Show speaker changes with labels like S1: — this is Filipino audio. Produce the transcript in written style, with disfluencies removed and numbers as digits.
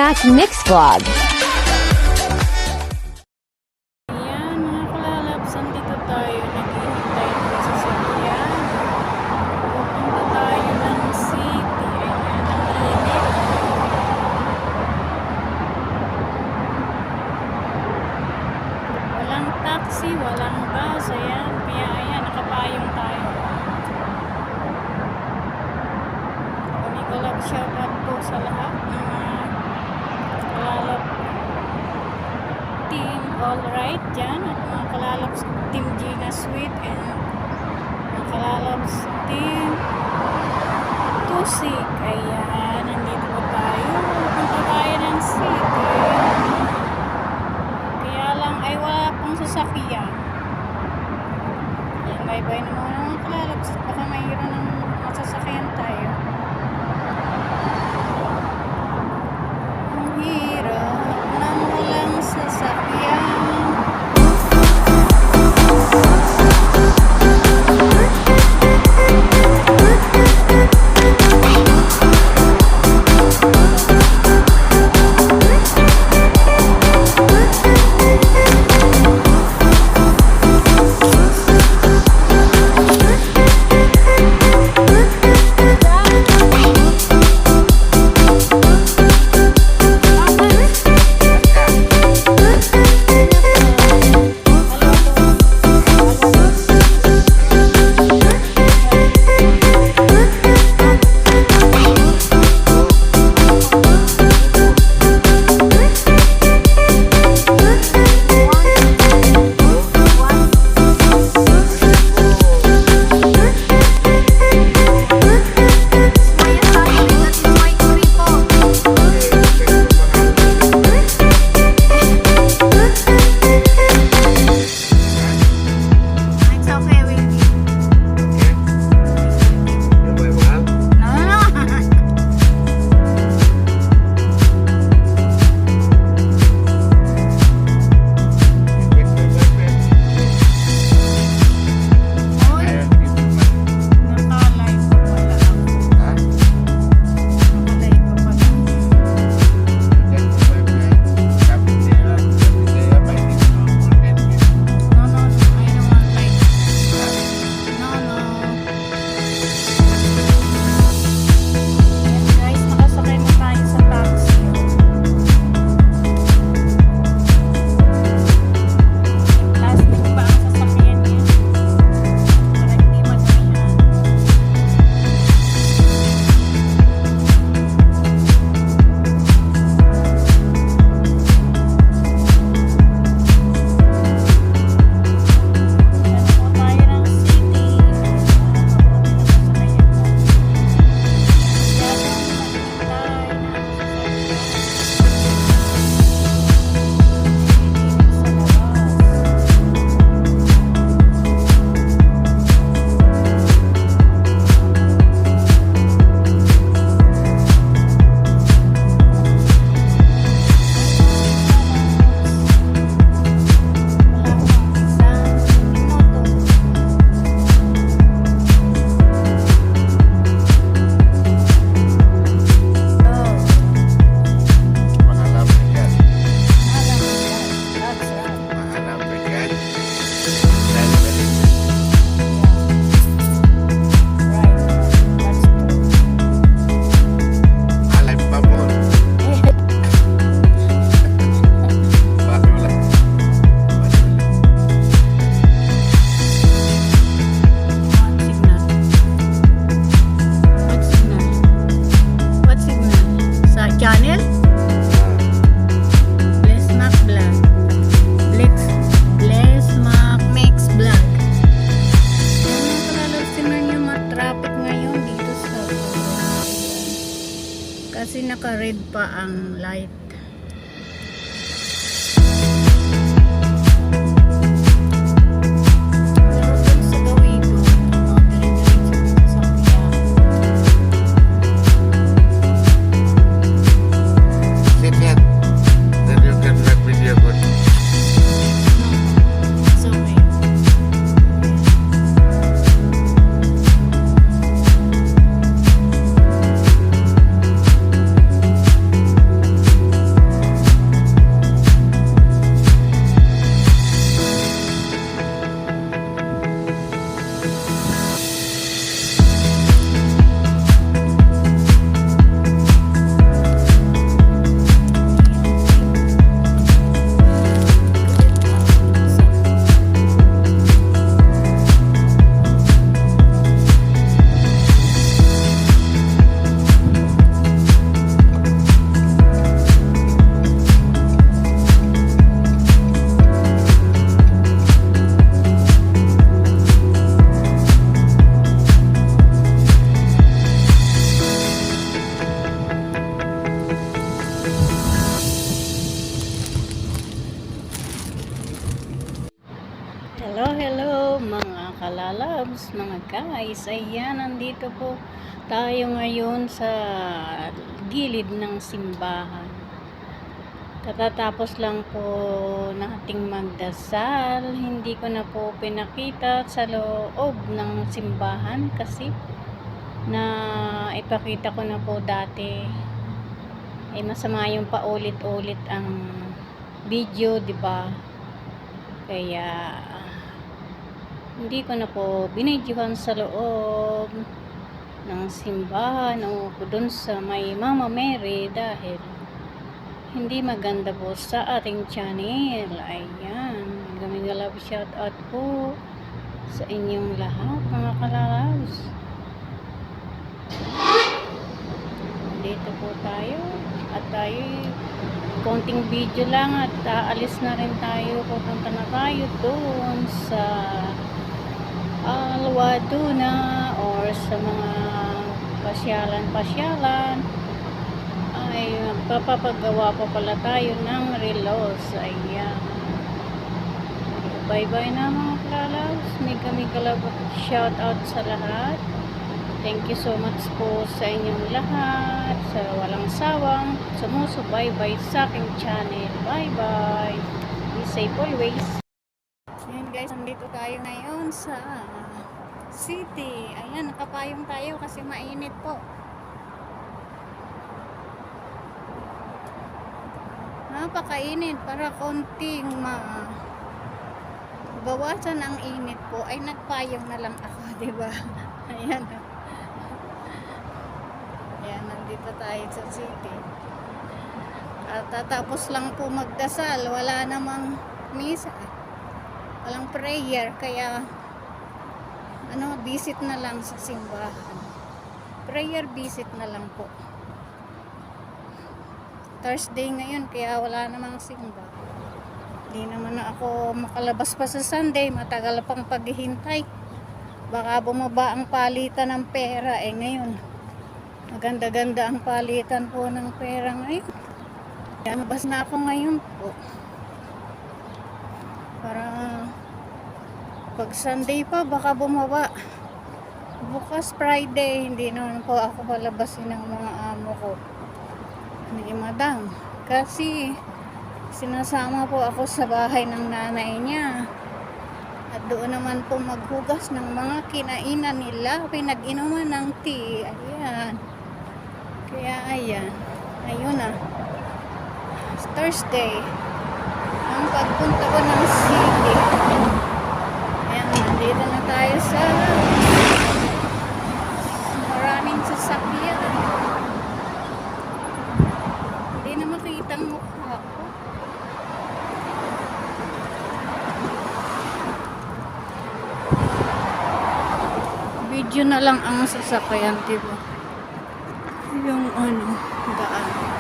S1: Mac Mix Vlog.
S2: Ayan mga kalalabs, andito tayo. Naghihintay ng sasakyan. Pupunta tayo ng city. Ayan, ang init. Walang taxi, walang bus. Ayan, kaya ayan, nakapayong tayo. Nicolab, shoutout po sa lahat ng mga kalalab team Alright dyan at mga kalalabs team Gina Sweet and mga kalalabs team Tusik. Ayan, nandito po tayo. Punta tayo ng city. Kaya lang ay wala pong sasakyan. Ayan, bye-bye na mga kalalabs. Baka mayroon ng masasakyan tayo. Ang hirap nang walang sasakyan. Kasi naka-red pa ang light. kalalabs, mga guys. Ayan, nandito po tayo ngayon sa gilid ng simbahan. Katatapos lang po nating magdasal. Hindi ko na po pinakita sa loob ng simbahan kasi na ipakita ko na po dati ay masama yung paulit-ulit ang video, 'di ba? Kaya hindi ko na po binidyohan sa loob ng simbahan o doon sa may Mama Mary dahil hindi maganda po sa ating channel. Ayan, gamigalab shout out po sa inyong lahat mga kalalabs. Dito po tayo at tayo konting video lang at aalis na rin tayo. Pupunta na tayo doon sa Alwaduna or sa mga pasyalan ay magpapagawa pa pala tayo ng relos. Ayan, bye bye na mga kalalabs. Mega shout out sa lahat. Thank you so much po sa inyong lahat sa walang sawang sumusubaybay sa aking channel. Bye bye. Be safe always. Ayan guys, nandito tayo ngayon sa city. Ayan, nakapayong tayo kasi mainit po. Napakainit, para konting bawasan ang init po ay nagpayong na lang ako, diba? Ayan. Ayan, nandito tayo sa city. At tatapos lang po magdasal, wala namang misa, walang prayer, kaya visit na lang sa simbahan. Prayer visit na lang po. Thursday ngayon, kaya wala namang simba. Hindi naman na ako makalabas pa sa Sunday, matagal pang paghihintay. Baka bumaba ang palitan ng pera. Ngayon, maganda-ganda ang palitan po ng pera ngayon. Kaya mabas na ako ngayon po. Para pag Sunday pa, baka bumaba. Bukas Friday, hindi naman po ako palabasin ng mga amo ko ni madam. Kasi sinasama po ako sa bahay ng nanay niya. At doon naman po maghugas ng mga kinainan nila. Pinag-inuman ng tea. Ayan. Kaya ayan. Ayun na. Thursday. Ang pagpunta ko ng city. Ayan. Nandito na tayo sa maraming sasakyan. Hindi na makita ang mukha ko. Video na lang ang sasakyan, diba? Yung daan.